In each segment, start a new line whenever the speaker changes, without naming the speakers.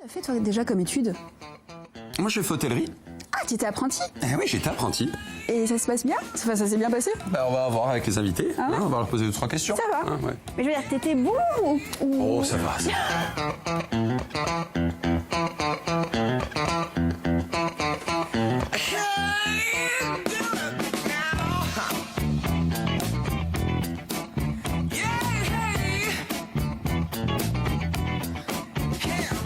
T'as fait toi déjà comme étude?
Moi je fais hôtellerie.
Ah, tu étais apprenti?
Oui, j'étais apprenti.
Et ça se passe bien? Enfin, ça s'est bien passé?
On va voir avec les invités.
Ah ouais?
On va leur poser 2-3 questions.
Ça va.
Ouais.
Mais je veux dire, t'étais bon ou...
Oh, ça va.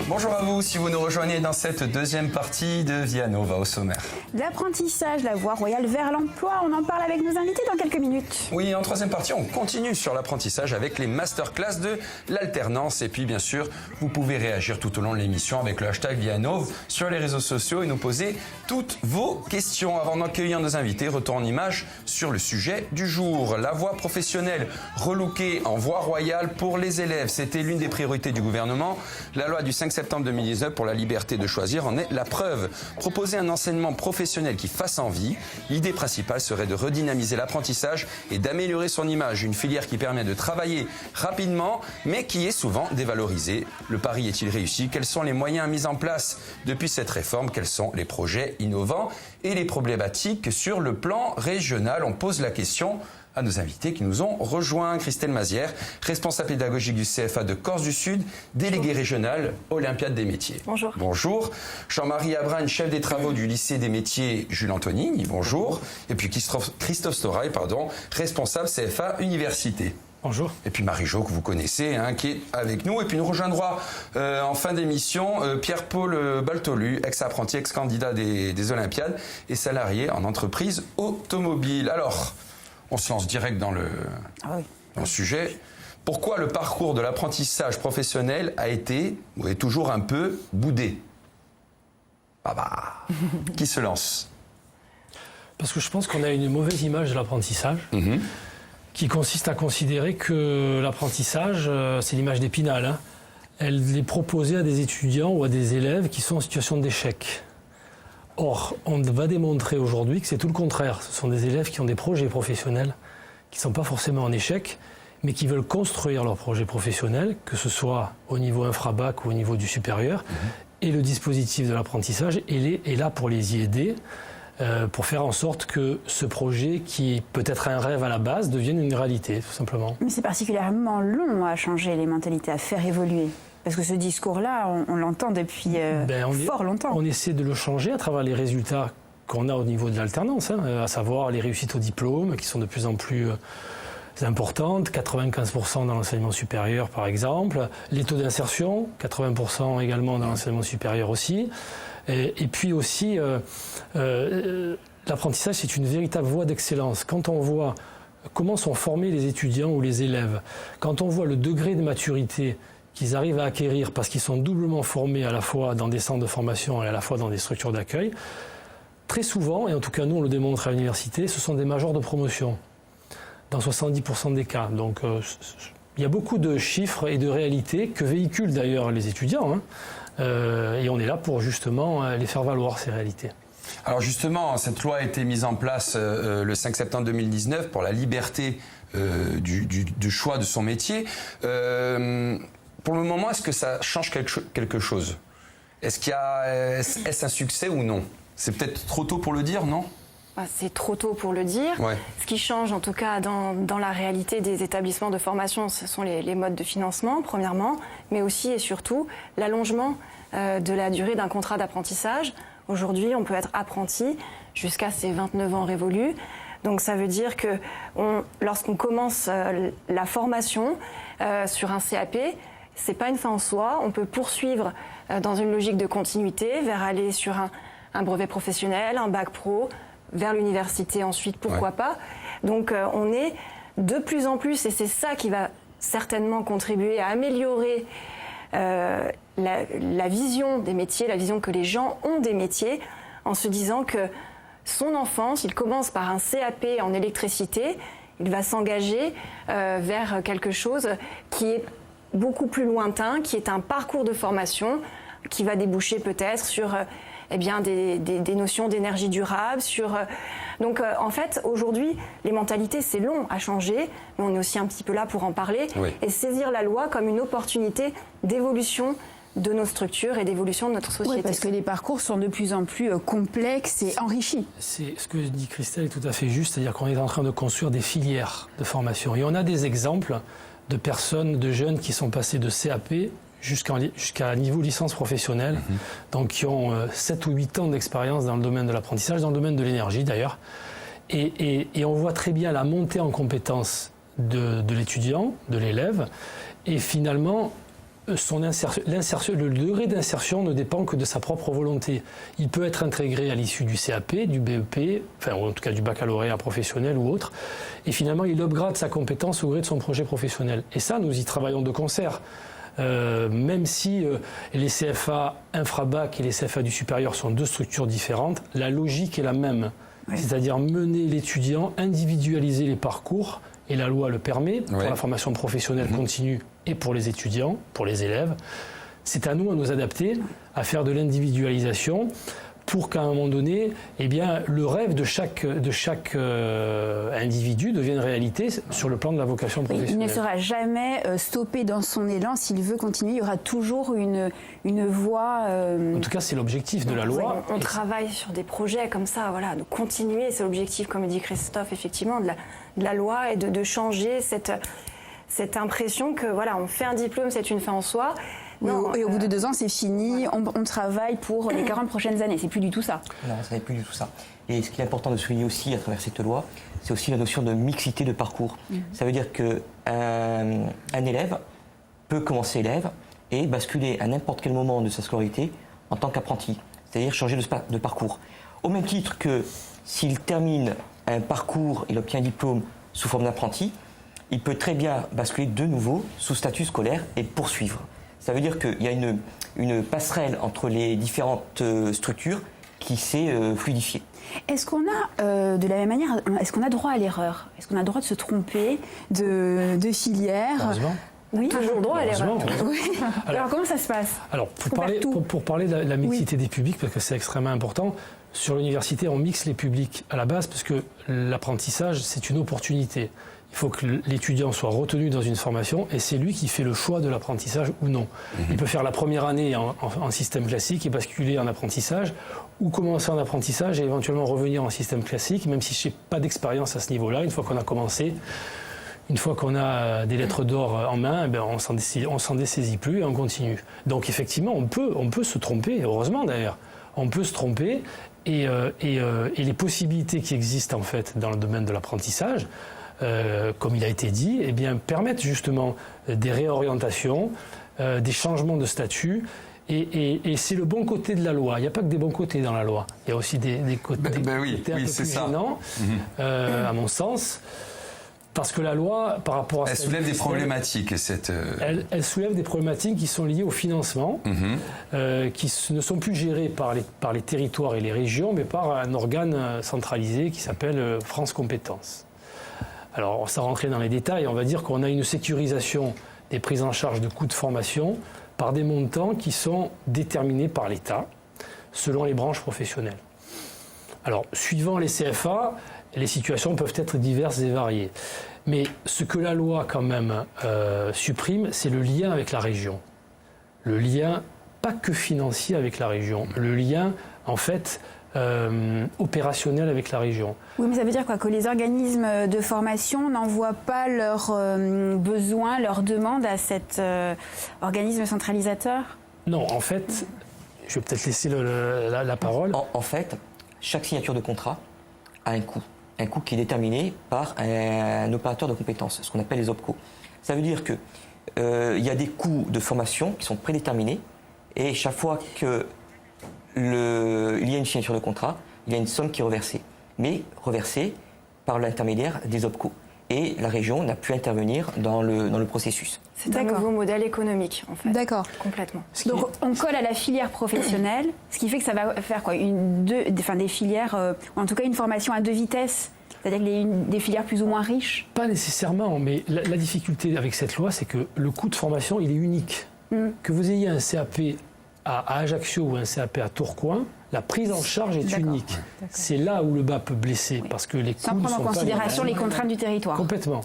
Bonjour à vous, si vous nous rejoignez dans cette deuxième partie de Via Nova au sommaire.
L'apprentissage, la voie royale vers l'emploi, on en parle avec nos invités dans quelques minutes.
Oui, en troisième partie, on continue sur l'apprentissage avec les masterclass de l'alternance. Et puis, bien sûr, vous pouvez réagir tout au long de l'émission avec le hashtag ViaNov sur les réseaux sociaux et nous poser toutes vos questions. Avant d'accueillir nos invités, retour en image sur le sujet du jour. La voie professionnelle relookée en voie royale pour les élèves. C'était l'une des priorités du gouvernement. La loi du 5 septembre 2019 pour la liberté de choisir en est la preuve. Proposer un enseignement professionnel qui fasse envie. L'idée principale serait de redynamiser l'apprentissage et d'améliorer son image. Une filière qui permet de travailler rapidement, mais qui est souvent dévalorisée. Le pari est-il réussi? Quels sont les moyens mis en place depuis cette réforme? Quels sont les projets innovants et les problématiques sur le plan régional? On pose la question à nos invités qui nous ont rejoints. Christelle Mazière, responsable pédagogique du CFA de Corse du Sud, déléguée régionale Olympiade des métiers.
Bonjour.
Bonjour. Jean-Marie Abrane, chef des travaux du lycée des métiers Jules Antonini. Bonjour. Et puis Christophe Storail, responsable CFA Université.
Bonjour.
Et puis Marie-Jo, que vous connaissez, qui est avec nous. Et puis nous rejoindra en fin d'émission Pierre-Paul Baltolu, ex-apprenti, ex-candidat des Olympiades et salarié en entreprise automobile. Alors, on se lance direct dans le sujet. Pourquoi le parcours de l'apprentissage professionnel a été, ou est toujours un peu, boudé? Qui se lance?
Parce que je pense qu'on a une mauvaise image de l'apprentissage, qui consiste à considérer que l'apprentissage, c'est l'image d'Épinal. Elle est proposée à des étudiants ou à des élèves qui sont en situation d'échec. Or, on va démontrer aujourd'hui que c'est tout le contraire. Ce sont des élèves qui ont des projets professionnels, qui ne sont pas forcément en échec, mais qui veulent construire leur projet professionnel, que ce soit au niveau infra-bac ou au niveau du supérieur. Et le dispositif de l'apprentissage est là pour les y aider, pour faire en sorte que ce projet, qui peut être un rêve à la base, devienne une réalité, tout simplement.
Mais c'est particulièrement long à changer les mentalités, à faire évoluer. Parce que ce discours-là, on l'entend depuis fort longtemps.
On essaie de le changer à travers les résultats qu'on a au niveau de l'alternance, à savoir les réussites au diplôme, qui sont de plus en plus importantes, 95% dans l'enseignement supérieur par exemple, les taux d'insertion, 80% également dans l'enseignement supérieur aussi, et puis aussi l'apprentissage, c'est une véritable voie d'excellence. Quand on voit comment sont formés les étudiants ou les élèves, quand on voit le degré de maturité qu'ils arrivent à acquérir parce qu'ils sont doublement formés à la fois dans des centres de formation et à la fois dans des structures d'accueil, très souvent, et en tout cas nous on le démontre à l'université, ce sont des majors de promotion, dans 70% des cas. Donc il y a beaucoup de chiffres et de réalités que véhiculent d'ailleurs les étudiants, et on est là pour justement les faire valoir, ces réalités.
Alors justement, cette loi a été mise en place le 5 septembre 2019 pour la liberté du choix de son métier. Pour le moment, est-ce que ça change quelque chose? Est-ce un succès ou non? C'est peut-être trop tôt pour le dire, non?
C'est trop tôt pour le dire.
Ouais.
Ce qui change, en tout cas, dans la réalité des établissements de formation, ce sont les modes de financement, premièrement, mais aussi et surtout l'allongement de la durée d'un contrat d'apprentissage. Aujourd'hui, on peut être apprenti jusqu'à ses 29 ans révolus. Donc ça veut dire que lorsqu'on commence la formation sur un CAP, c'est pas une fin en soi. On peut poursuivre dans une logique de continuité vers aller sur un brevet professionnel, un bac pro, vers l'université ensuite, pourquoi pas. Donc on est de plus en plus, et c'est ça qui va certainement contribuer à améliorer la vision des métiers, la vision que les gens ont des métiers, en se disant que son enfant, s'il commence par un CAP en électricité, il va s'engager vers quelque chose qui est beaucoup plus lointain, qui est un parcours de formation qui va déboucher peut-être sur des notions d'énergie durable. Donc en fait, aujourd'hui, les mentalités, c'est long à changer, mais on est aussi un petit peu là pour en parler et saisir la loi comme une opportunité d'évolution de nos structures et d'évolution de notre société.
Oui, parce que les parcours sont de plus en plus complexes et enrichis.
C'est ce que dit Christelle est tout à fait juste, c'est-à-dire qu'on est en train de construire des filières de formation. Et on a des exemples de personnes, de jeunes qui sont passés de CAP jusqu'à niveau licence professionnelle, donc qui ont 7 ou 8 ans d'expérience dans le domaine de l'apprentissage, dans le domaine de l'énergie d'ailleurs. Et on voit très bien la montée en compétences de l'étudiant, de l'élève, et finalement, le degré d'insertion ne dépend que de sa propre volonté. Il peut être intégré à l'issue du CAP, du BEP, enfin en tout cas du baccalauréat professionnel ou autre, et finalement il upgrade sa compétence au gré de son projet professionnel. Et ça, nous y travaillons de concert. Même si les CFA infrabac et les CFA du supérieur sont 2 structures différentes, la logique est la même. Oui. C'est-à-dire mener l'étudiant, individualiser les parcours, et la loi le permet pour la formation professionnelle continue et pour les étudiants, pour les élèves. C'est à nous adapter, à faire de l'individualisation pour qu'à un moment donné, eh bien, le rêve de chaque individu devienne réalité sur le plan de la vocation professionnelle.
Il ne sera jamais stoppé dans son élan. S'il veut continuer, il y aura toujours une voie...
En tout cas, c'est l'objectif de la loi.
On travaille sur des projets comme ça, voilà, de continuer, c'est l'objectif, comme dit Christophe, effectivement, de la loi et de changer cette impression que, voilà, on fait un diplôme, c'est une fin en soi.
Non, et au bout de 2 ans, c'est fini, on travaille pour les 40 prochaines années. C'est plus du tout ça.
Non, ça n'est plus du tout ça. Et ce qui est important de souligner aussi à travers cette loi, c'est aussi la notion de mixité de parcours. Ça veut dire qu'un élève peut commencer élève et basculer à n'importe quel moment de sa scolarité en tant qu'apprenti, c'est-à-dire changer de parcours. Au même titre que s'il termine un parcours, il obtient un diplôme sous forme d'apprenti, il peut très bien basculer de nouveau sous statut scolaire et poursuivre. Ça veut dire qu'il y a une passerelle entre les différentes structures qui s'est fluidifiée.
Est-ce qu'on a, de la même manière, est-ce qu'on a droit à l'erreur? Est-ce qu'on a droit de se tromper de filière?
Heureusement.
Oui,
toujours droit à l'erreur.
Oui. Alors comment ça se passe?
Alors pour parler de la mixité des publics, parce que c'est extrêmement important, sur l'université on mixe les publics à la base parce que l'apprentissage c'est une opportunité. Il faut que l'étudiant soit retenu dans une formation et c'est lui qui fait le choix de l'apprentissage ou non. Il peut faire la première année en système classique et basculer en apprentissage ou commencer en apprentissage et éventuellement revenir en système classique, même si je n'ai pas d'expérience à ce niveau-là. Une fois qu'on a commencé, une fois qu'on a des lettres d'or en main, eh bien on s'en dessaisit plus et on continue. Donc effectivement, on peut se tromper, heureusement d'ailleurs. On peut se tromper et les possibilités qui existent en fait dans le domaine de l'apprentissage, comme il a été dit, eh bien, permettent justement des réorientations, des changements de statut. Et c'est le bon côté de la loi. Il n'y a pas que des bons côtés dans la loi. Il y a aussi des côtés, un peu plus gênants, à mon sens. Parce que la loi, par rapport à...
Elle soulève des problématiques.
Elle soulève des problématiques qui sont liées au financement, qui ne sont plus gérées par les territoires et les régions, mais par un organe centralisé qui s'appelle France Compétences. Alors, sans rentrer dans les détails, on va dire qu'on a une sécurisation des prises en charge de coûts de formation par des montants qui sont déterminés par l'État, selon les branches professionnelles. Alors, suivant les CFA, les situations peuvent être diverses et variées. Mais ce que la loi, quand même, supprime, c'est le lien avec la région. Le lien, pas que financier avec la région, le lien, en fait... opérationnel avec la région.
Oui, mais ça veut dire quoi? Que les organismes de formation n'envoient pas leurs besoins, leurs demandes à cet organisme centralisateur? Non,
en fait, je vais peut-être laisser la parole.
En fait, chaque signature de contrat a un coût qui est déterminé par un opérateur de compétences, ce qu'on appelle les OPCO. Ça veut dire qu'il y a des coûts de formation qui sont prédéterminés et chaque fois que il y a une signature de contrat, il y a une somme qui est reversée, mais reversée par l'intermédiaire des OPCO. Et la région n'a pu intervenir dans le processus.
C'est un nouveau modèle économique, en fait.
D'accord.
Complètement.
Donc, on colle à la filière professionnelle, ce qui fait que ça va faire quoi? Des filières, ou en tout cas une formation à 2 vitesses. C'est-à-dire qu'il y a des filières plus ou moins riches?
Pas nécessairement, mais la difficulté avec cette loi, c'est que le coût de formation, il est unique. Que vous ayez un CAP à Ajaccio ou un CAP à Tourcoing, la prise en charge est unique. C'est là où le bas peut blesser, parce que les coûts
sans prendre en considération les contraintes du territoire.
Complètement.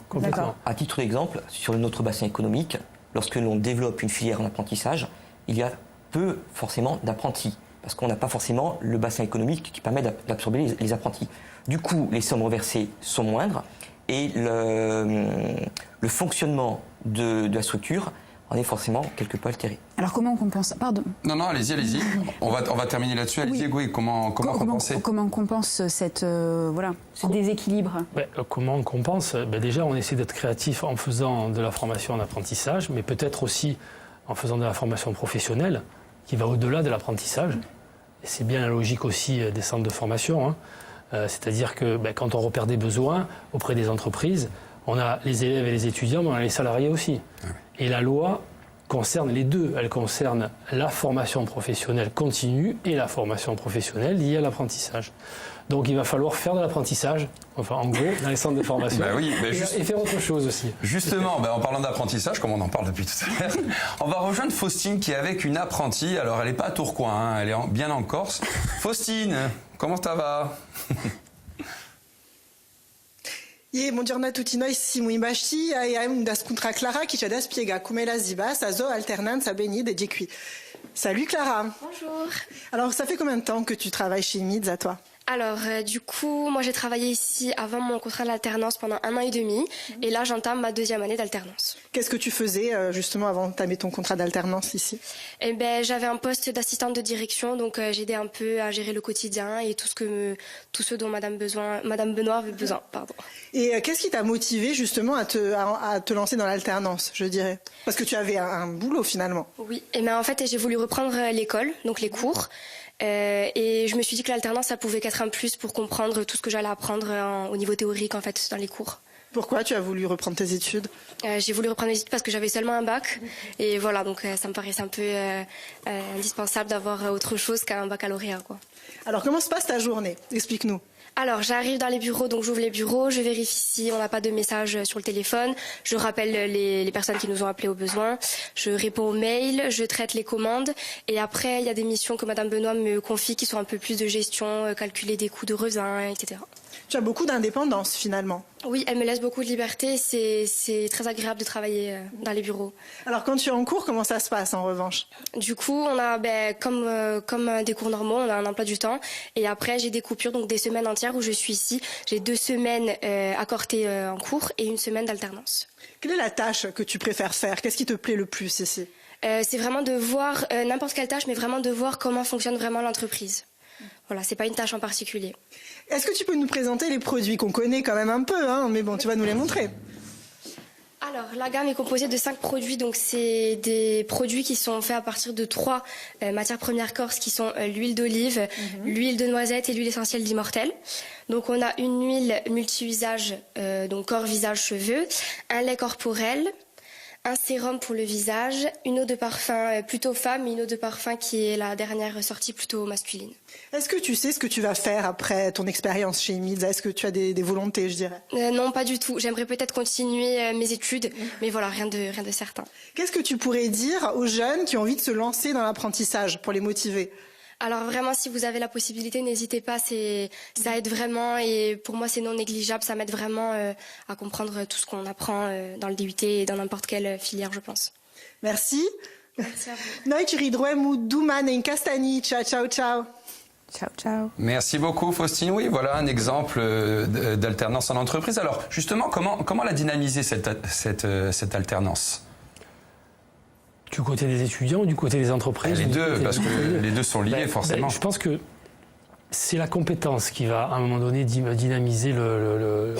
À titre d'exemple, sur notre bassin économique, lorsque l'on développe une filière en apprentissage, il y a peu forcément d'apprentis, parce qu'on n'a pas forcément le bassin économique qui permet d'absorber les apprentis. Du coup, les sommes reversées sont moindres et le fonctionnement de la structure en est forcément quelque peu altéré.
Alors comment on compense? Pardon.
Non, allez-y. On va terminer là-dessus. Allez-y, oui. Comment compenser?
Comment on compense ce déséquilibre?
Comment on compense? Déjà, on essaie d'être créatif en faisant de la formation en apprentissage, mais peut-être aussi en faisant de la formation professionnelle qui va au-delà de l'apprentissage. Et c'est bien la logique aussi des centres de formation. Hein. C'est-à-dire que quand on repère des besoins auprès des entreprises, on a les élèves et les étudiants, mais on a les salariés aussi. Et la loi concerne les deux. Elle concerne la formation professionnelle continue et la formation professionnelle liée à l'apprentissage. Donc il va falloir faire de l'apprentissage, enfin en gros, dans les centres de formation, et faire autre chose aussi.
Justement, en parlant d'apprentissage, comme on en parle depuis tout à l'heure, on va rejoindre Faustine qui est avec une apprentie. Alors elle n'est pas à Tourcoing, hein, elle est bien en Corse. Faustine, comment ça va?
Buongiorno tutti, noi siamo in Basci e abbiamo da scontra Clara che ci ha spiega come la ziba sa zo alternanza beni de qui. Salut Clara.
Bonjour.
Alors ça fait combien de temps que tu travailles chez Mids à toi?
Alors, du coup, moi j'ai travaillé ici avant mon contrat d'alternance pendant 1 an et demi. Et là, j'entame ma 2e année d'alternance.
Qu'est-ce que tu faisais justement avant d'entamer ton contrat d'alternance ici?
J'avais un poste d'assistante de direction, donc j'aidais un peu à gérer le quotidien et tout ce dont Madame Benoît avait besoin. Pardon.
Et qu'est-ce qui t'a motivé justement à te lancer dans l'alternance, je dirais? Parce que tu avais un boulot finalement.
Oui, en fait, j'ai voulu reprendre l'école, donc les cours. Et je me suis dit que l'alternance, ça pouvait qu'être un plus pour comprendre tout ce que j'allais apprendre au niveau théorique, en fait, dans les cours.
Pourquoi tu as voulu reprendre tes études?
J'ai voulu reprendre mes études parce que j'avais seulement un bac. Et voilà, donc ça me paraissait un peu indispensable d'avoir autre chose qu'un baccalauréat, quoi.
Alors, comment se passe ta journée? Explique-nous.
Alors, j'arrive dans les bureaux, donc j'ouvre les bureaux, je vérifie si on n'a pas de message sur le téléphone, je rappelle les personnes qui nous ont appelés au besoin, je réponds aux mails, je traite les commandes, et après, il y a des missions que Madame Benoît me confie qui sont un peu plus de gestion, calculer des coûts de revient, etc.
Tu as beaucoup d'indépendance finalement.
Oui, elle me laisse beaucoup de liberté, c'est très agréable de travailler dans les bureaux.
Alors quand tu es en cours, comment ça se passe en revanche?
Du coup, on a comme des cours normaux, on a un emploi du temps, et après j'ai des coupures, donc des semaines entières où je suis ici. J'ai 2 semaines accordées en cours et 1 semaine d'alternance.
Quelle est la tâche que tu préfères faire? Qu'est-ce qui te plaît le plus ici?
C'est vraiment de voir n'importe quelle tâche, mais vraiment de voir comment fonctionne vraiment l'entreprise. Voilà, c'est pas une tâche en particulier.
Est-ce que tu peux nous présenter les produits qu'on connaît quand même un peu, hein, mais bon, tu vas nous les montrer.
Alors, la gamme est composée de 5 produits, donc c'est des produits qui sont faits à partir de 3 matières premières corses qui sont l'huile d'olive, l'huile de noisette et l'huile essentielle d'Immortel. Donc on a une huile multi-usage, donc corps, visage, cheveux, un lait corporel, un sérum pour le visage, une eau de parfum plutôt femme et une eau de parfum qui est la dernière sortie plutôt masculine.
Est-ce que tu sais ce que tu vas faire après ton expérience chez Mids? Est-ce que tu as des volontés, je dirais?
Non, pas du tout. J'aimerais peut-être continuer mes études, mais voilà, rien de certain.
Qu'est-ce que tu pourrais dire aux jeunes qui ont envie de se lancer dans l'apprentissage pour les motiver?
Alors vraiment, si vous avez la possibilité, n'hésitez pas, ça aide vraiment et pour moi c'est non négligeable, ça m'aide vraiment à comprendre tout ce qu'on apprend dans le DUT et dans n'importe quelle filière, je pense.
Merci.
Merci à vous.
Noi ci ridroiamo domani in Castagni. Ciao, ciao, ciao.
Ciao, ciao.
Merci beaucoup Faustine. Oui, voilà un exemple d'alternance en entreprise. Alors justement, comment la dynamiser cette alternance?
Du côté des étudiants ou du côté des entreprises?
Les deux, parce que les deux sont liés forcément.
Je pense que c'est la compétence qui va à un moment donné dynamiser le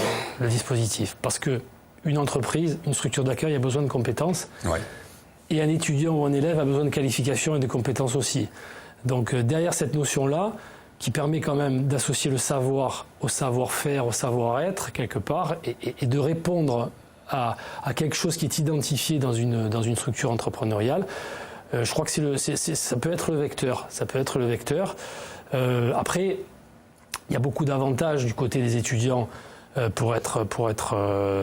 dispositif. Parce que une entreprise, une structure d'accueil a besoin de compétences.
Ouais.
Et un étudiant ou un élève a besoin de qualifications et de compétences aussi. Donc derrière cette notion-là, qui permet quand même d'associer le savoir au savoir-faire, au savoir-être quelque part, et de répondre à quelque chose qui est identifié dans une structure entrepreneuriale, je crois que ça peut être le vecteur. Ça peut être le vecteur. Après, il y a beaucoup d'avantages du côté des étudiants pour être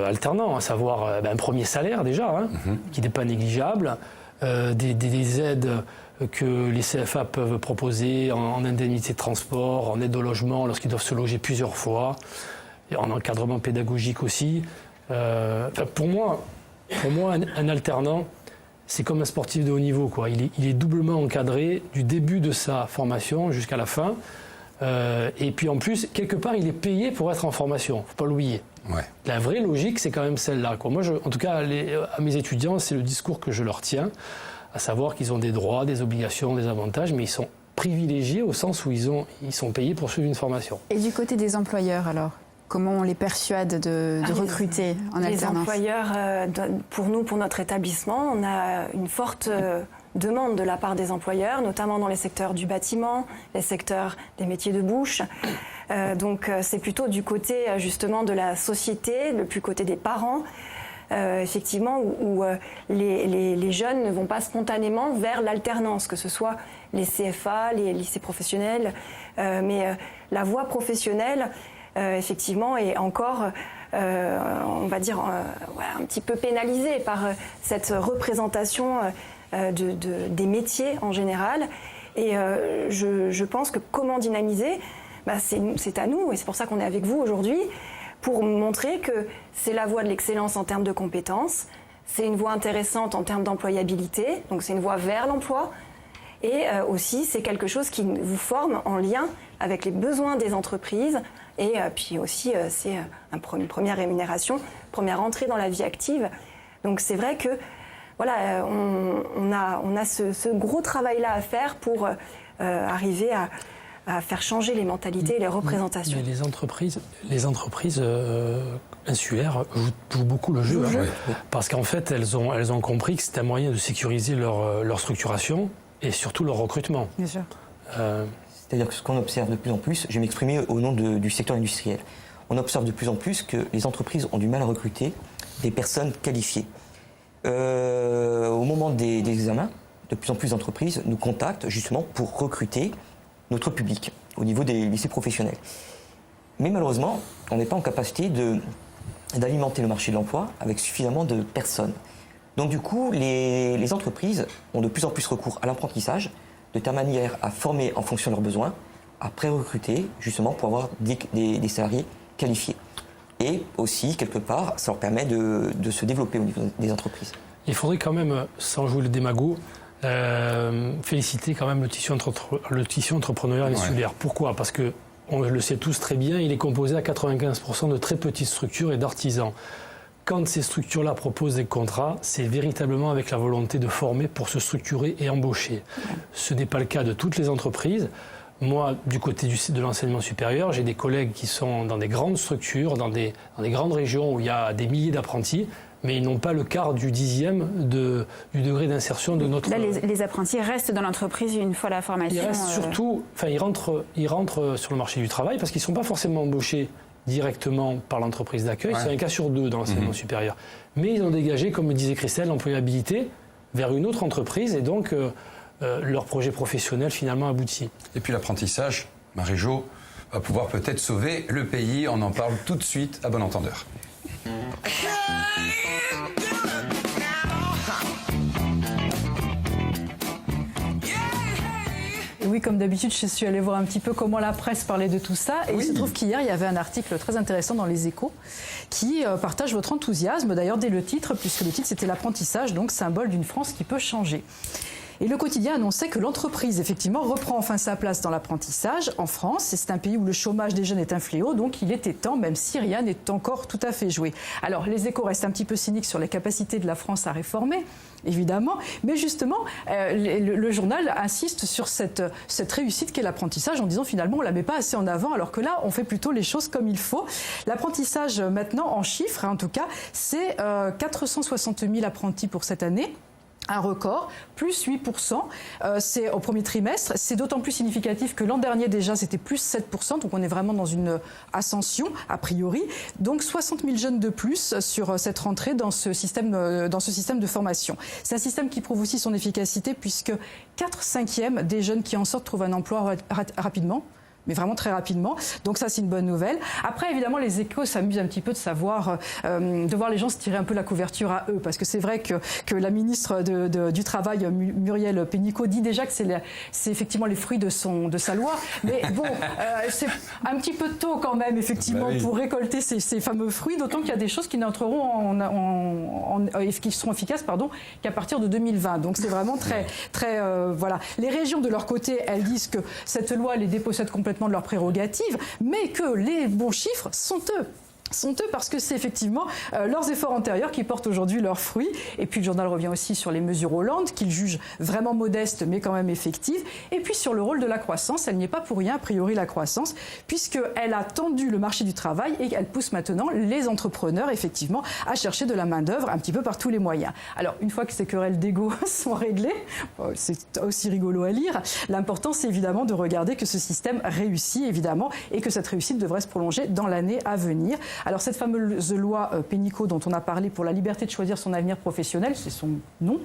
alternant, à savoir un premier salaire déjà, qui n'est pas négligeable, des aides que les CFA peuvent proposer en indemnité de transport, en aide au logement lorsqu'ils doivent se loger plusieurs fois, et en encadrement pédagogique aussi. Pour moi, un alternant, c'est comme un sportif de haut niveau, quoi. Il est doublement encadré du début de sa formation jusqu'à la fin. Et puis en plus, quelque part, il est payé pour être en formation. Faut pas l'oublier.
Ouais.
La vraie logique, c'est quand même celle-là, quoi. Moi, en tout cas, à mes étudiants, c'est le discours que je leur tiens, à savoir qu'ils ont des droits, des obligations, des avantages, mais ils sont privilégiés au sens où ils sont payés pour suivre une formation.
Et du côté des employeurs, alors ? Comment on les persuade de recruter en alternance ?
Les employeurs, pour nous, pour notre établissement, on a une forte demande de la part des employeurs, notamment dans les secteurs du bâtiment, les secteurs des métiers de bouche. Donc c'est plutôt du côté justement de la société, le plus côté des parents, effectivement, où les jeunes ne vont pas spontanément vers l'alternance, que ce soit les CFA, les lycées professionnels, mais la voie professionnelle, effectivement, est encore, on va dire, un petit peu pénalisée par cette représentation des métiers en général. Et je pense que comment dynamiser, c'est à nous, et c'est pour ça qu'on est avec vous aujourd'hui, pour montrer que c'est la voie de l'excellence en termes de compétences, c'est une voie intéressante en termes d'employabilité, donc c'est une voie vers l'emploi, et aussi c'est quelque chose qui vous forme en lien avec les besoins des entreprises, et puis aussi c'est une première rémunération, première entrée dans la vie active. Donc c'est vrai que voilà, on a ce gros travail-là à faire pour arriver à faire changer les mentalités et les représentations.
Mais les entreprises insulaires jouent beaucoup le jeu, parce qu'en fait, elles ont compris que c'était un moyen de sécuriser leur structuration et surtout leur recrutement.
Bien sûr.
C'est-à-dire que ce qu'on observe de plus en plus, je vais m'exprimer au nom du secteur industriel, on observe de plus en plus que les entreprises ont du mal à recruter des personnes qualifiées. Au moment des examens, de plus en plus d'entreprises nous contactent justement pour recruter notre public au niveau des lycées professionnels. Mais malheureusement, on n'est pas en capacité d'alimenter le marché de l'emploi avec suffisamment de personnes. Donc du coup, les entreprises ont de plus en plus recours à l'apprentissage, de telle manière à former en fonction de leurs besoins, à pré-recruter justement pour avoir des salariés qualifiés. Et aussi, quelque part, ça leur permet de se développer au niveau des entreprises.
Il faudrait quand même, sans jouer le démago, féliciter quand même le tissu entrepreneurial insulaire. Pourquoi ? Parce que, on le sait tous très bien, il est composé à 95% de très petites structures et d'artisans. Quand ces structures-là proposent des contrats, c'est véritablement avec la volonté de former pour se structurer et embaucher. Ce n'est pas le cas de toutes les entreprises. Moi, du côté de l'enseignement supérieur, j'ai des collègues qui sont dans des grandes structures, dans des grandes régions où il y a des milliers d'apprentis, mais ils n'ont pas le quart du dixième du degré d'insertion de notre...
Là, les apprentis restent dans l'entreprise une fois la formation.
Ils restent surtout... Enfin, ils rentrent sur le marché du travail parce qu'ils ne sont pas forcément embauchés directement par l'entreprise d'accueil. Ouais. C'est un cas sur deux dans l'enseignement supérieur. Mais ils ont dégagé, comme me disait Christelle, l'employabilité vers une autre entreprise et donc leur projet professionnel finalement aboutit.
Et puis l'apprentissage, Marie-Jo, va pouvoir peut-être sauver le pays. On en parle tout de suite à bon entendeur.
Oui, comme d'habitude, je suis allée voir un petit peu comment la presse parlait de tout ça. Et il se trouve qu'hier, il y avait un article très intéressant dans Les Échos qui partage votre enthousiasme, d'ailleurs dès le titre, puisque le titre c'était l'apprentissage, donc symbole d'une France qui peut changer. Et le quotidien annonçait que l'entreprise, effectivement, reprend enfin sa place dans l'apprentissage en France. Et c'est un pays où le chômage des jeunes est un fléau, donc il était temps, même si rien n'est encore tout à fait joué. Alors, les Échos restent un petit peu cyniques sur les capacités de la France à réformer, évidemment. Mais justement, le journal insiste sur cette réussite qu'est l'apprentissage en disant finalement, on ne la met pas assez en avant, alors que là, on fait plutôt les choses comme il faut. L'apprentissage, maintenant, en chiffres, en tout cas, c'est 460 000 apprentis pour cette année. Un record, plus 8%, c'est au premier trimestre. C'est d'autant plus significatif que l'an dernier déjà, c'était plus 7%, donc on est vraiment dans une ascension, a priori. Donc 60 000 jeunes de plus sur cette rentrée dans ce système de formation. C'est un système qui prouve aussi son efficacité, puisque 4/5 des jeunes qui en sortent trouvent un emploi rapidement. mais vraiment très rapidement. Donc ça, c'est une bonne nouvelle. Après, évidemment, les Échos s'amusent un petit peu de voir les gens se tirer un peu la couverture à eux, parce que c'est vrai que la ministre du Travail, Muriel Pénicaud, dit déjà que c'est effectivement les fruits de sa loi. Mais bon, c'est un petit peu tôt quand même, effectivement, pour récolter ces fameux fruits, d'autant qu'il y a des choses qui n'entreront qui seront efficaces, qu'à partir de 2020. Donc c'est vraiment très voilà. Les régions, de leur côté, elles disent que cette loi les dépossède complètement de leurs prérogatives, mais que les bons chiffres sont eux parce que c'est effectivement leurs efforts antérieurs qui portent aujourd'hui leurs fruits. Et puis le journal revient aussi sur les mesures Hollande, qu'il juge vraiment modestes mais quand même effectives. Et puis sur le rôle de la croissance, elle n'y est pas pour rien, a priori, la croissance, puisqu'elle a tendu le marché du travail et elle pousse maintenant les entrepreneurs, effectivement, à chercher de la main-d'œuvre un petit peu par tous les moyens. Alors, une fois que ces querelles d'ego sont réglées, c'est aussi rigolo à lire, l'important, c'est évidemment de regarder que ce système réussit, évidemment, et que cette réussite devrait se prolonger dans l'année à venir. Alors cette fameuse loi Pénicaud dont on a parlé pour la liberté de choisir son avenir professionnel, c'est son nom,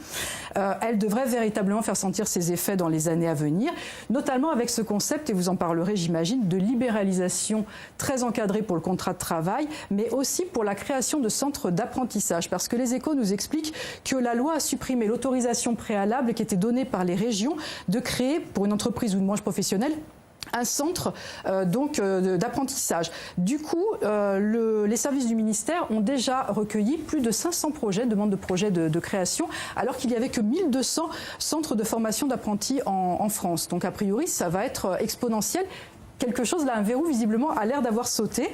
elle devrait véritablement faire sentir ses effets dans les années à venir, notamment avec ce concept, et vous en parlerez j'imagine, de libéralisation très encadrée pour le contrat de travail, mais aussi pour la création de centres d'apprentissage. Parce que les Échos nous expliquent que la loi a supprimé l'autorisation préalable qui était donnée par les régions de créer, pour une entreprise ou une branche professionnelle, un centre d'apprentissage. Du coup, les services du ministère ont déjà recueilli plus de 500 demandes de projets de création, alors qu'il n'y avait que 1200 centres de formation d'apprentis en France. Donc a priori, ça va être exponentiel. Quelque chose, là, un verrou, visiblement, a l'air d'avoir sauté.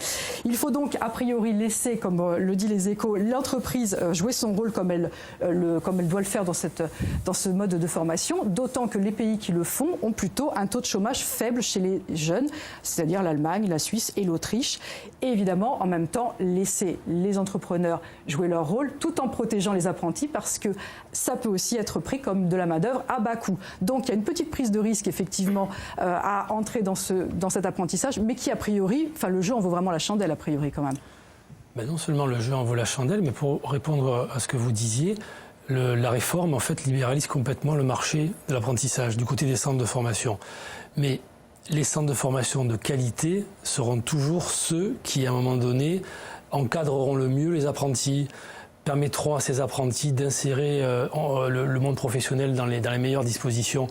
Il faut donc, a priori, laisser, comme le dit les Échos, l'entreprise jouer son rôle comme elle doit le faire dans ce mode de formation, d'autant que les pays qui le font ont plutôt un taux de chômage faible chez les jeunes, c'est-à-dire l'Allemagne, la Suisse et l'Autriche. Et évidemment, en même temps, laisser les entrepreneurs jouer leur rôle tout en protégeant les apprentis, parce que ça peut aussi être pris comme de la main-d'œuvre à bas coût. Donc, il y a une petite prise de risque, effectivement, à entrer dans cet apprentissage, mais qui, a priori, le jeu en vaut vraiment la chandelle, a priori, quand même.
Ben non seulement le jeu en vaut la chandelle, mais pour répondre à ce que vous disiez, la réforme, en fait, libéralise complètement le marché de l'apprentissage du côté des centres de formation. Mais les centres de formation de qualité seront toujours ceux qui, à un moment donné, encadreront le mieux les apprentis, permettront à ces apprentis d'insérer le monde professionnel dans les meilleures dispositions.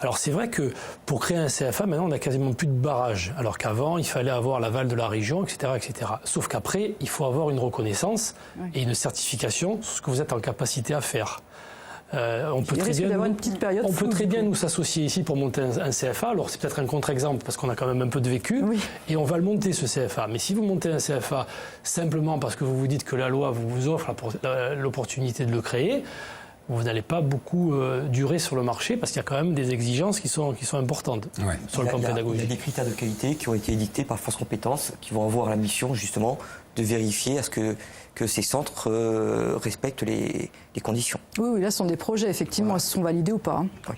Alors c'est vrai que pour créer un CFA, maintenant on n'a quasiment plus de barrage, alors qu'avant il fallait avoir l'aval de la région, etc., etc. Sauf qu'après, il faut avoir une reconnaissance et une certification sur ce que vous êtes en capacité à faire. On peut très bien nous s'associer ici pour monter un CFA. Alors c'est peut-être un contre-exemple parce qu'on a quand même un peu de vécu, et on va le monter, ce CFA. Mais si vous montez un CFA simplement parce que vous vous dites que la loi vous offre l'opportunité de le créer, vous n'allez pas beaucoup durer sur le marché, parce qu'il y a quand même des exigences qui sont importantes sur le plan pédagogique.
Il y a des critères de qualité qui ont été édictés par France Compétences, qui vont avoir la mission justement de vérifier à ce que ces centres respectent les conditions.
Oui, là, ce sont des projets, effectivement, ils sont validés ou pas.
Oui.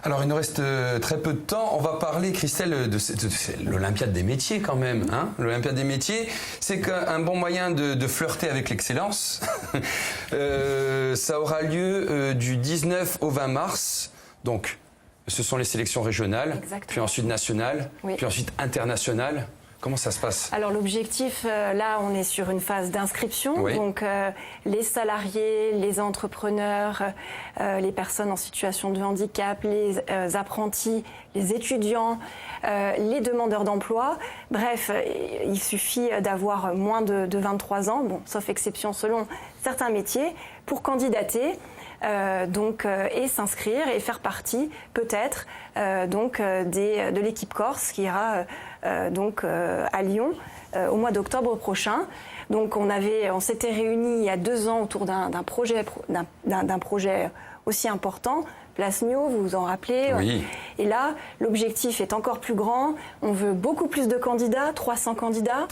Alors, il nous reste très peu de temps. On va parler, Christelle, de l'Olympiade des métiers quand même. L'Olympiade des métiers, c'est un bon moyen de flirter avec l'excellence. Ça aura lieu du 19 au 20 mars. Donc, ce sont les sélections régionales,
Exactement.
Puis ensuite nationales, puis ensuite internationales. Comment ça se passe ?
Alors l'objectif, là, on est sur une phase d'inscription. Donc les salariés, les entrepreneurs, les personnes en situation de handicap, les apprentis, les étudiants, les demandeurs d'emploi. Bref, il suffit d'avoir moins de 23 ans, sauf exception selon certains métiers, pour candidater. Et s'inscrire et faire partie peut-être de l'équipe Corse qui ira à Lyon au mois d'octobre prochain. Donc on s'était réunis il y a 2 ans autour d'un projet aussi important, Place Mio, vous vous en rappelez.
Oui.
Et là, l'objectif est encore plus grand. On veut beaucoup plus de candidats, 300 candidats.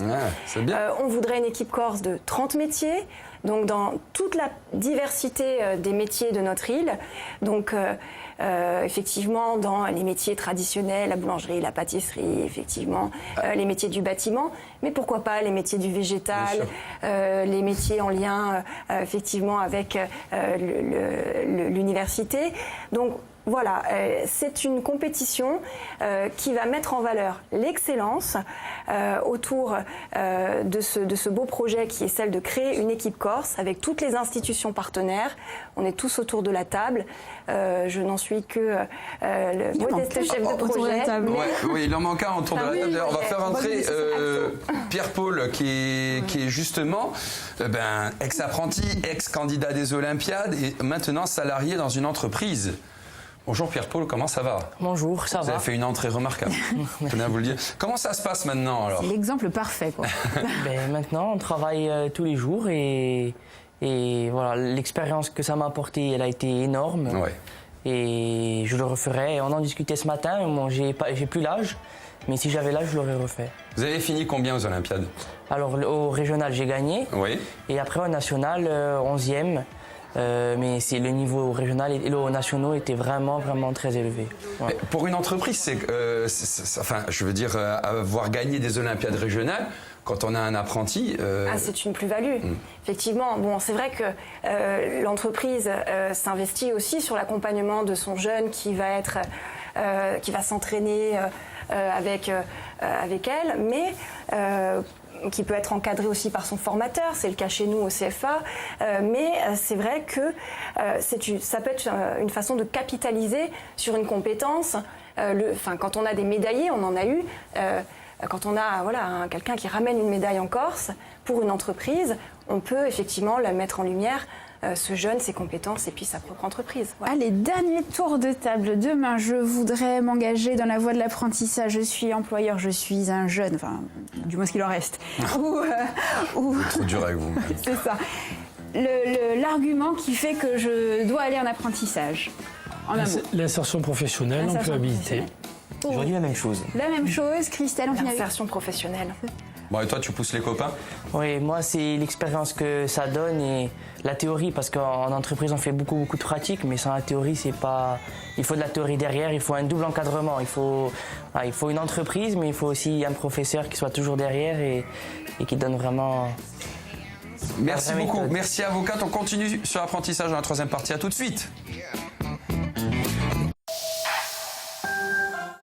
C'est bien.
On voudrait une équipe Corse de 30 métiers. Donc dans toute la diversité des métiers de notre île, donc effectivement dans les métiers traditionnels, la boulangerie, la pâtisserie, effectivement, les métiers du bâtiment, mais pourquoi pas les métiers du végétal, les métiers en lien effectivement avec l'université. Donc Voilà, c'est une compétition qui va mettre en valeur l'excellence autour de ce beau projet qui est celle de créer une équipe corse avec toutes les institutions partenaires. On est tous autour de la table. Je n'en suis que le modeste chef de projet.
Oui, il en manque un autour de la table. On va faire entrer Pierre-Paul qui est justement ex-apprenti, ex-candidat des Olympiades et maintenant salarié dans une entreprise. Bonjour Pierre-Paul, comment ça va?
Bonjour, ça va.
Vous avez fait une entrée remarquable. Je tenais à vous le dire. Comment ça se passe maintenant alors?
C'est l'exemple parfait, quoi.
Maintenant, on travaille tous les jours et voilà, l'expérience que ça m'a apporté, elle a été énorme.
Ouais.
Et je le referai. On en discutait ce matin. Bon, j'ai plus l'âge, mais si j'avais l'âge, je l'aurais refait.
Vous avez fini combien aux Olympiades?
Alors au régional, j'ai gagné.
Oui. Et
après au national, 11e. Mais c'est le niveau régional et le national était vraiment très élevé. Ouais.
Pour une entreprise, je veux dire, avoir gagné des Olympiades régionales, quand on a un apprenti...
c'est une plus-value. Effectivement, bon, c'est vrai que l'entreprise s'investit aussi sur l'accompagnement de son jeune qui va s'entraîner avec elle, mais... qui peut être encadré aussi par son formateur, c'est le cas chez nous au CFA, mais c'est vrai que ça peut être une façon de capitaliser sur une compétence. Quand on a des médaillés, on en a eu, quand on a quelqu'un qui ramène une médaille en Corse pour une entreprise, on peut effectivement la mettre en lumière, ce jeune, ses compétences et puis sa propre entreprise. Voilà.
Allez, dernier tour de table. Demain, je voudrais m'engager dans la voie de l'apprentissage. Je suis employeur, je suis un jeune, enfin, du moins ce qu'il en reste.
Trop dur avec vous.
C'est ça. L'argument qui fait que je dois aller en apprentissage.
L'insertion professionnelle, l'employabilité.
Aujourd'hui, la même chose.
La même chose, Christelle, on finit avec
l'insertion professionnelle.
Bon, et toi, tu pousses les copains?
Oui, moi, c'est l'expérience que ça donne et la théorie, parce qu'en entreprise, on fait beaucoup de pratiques, mais sans la théorie, c'est pas... Il faut de la théorie derrière, il faut un double encadrement. Il faut une entreprise, mais il faut aussi un professeur qui soit toujours derrière et qui donne vraiment...
Merci beaucoup. Merci, avocate. On continue sur l'apprentissage dans la troisième partie. À tout de suite.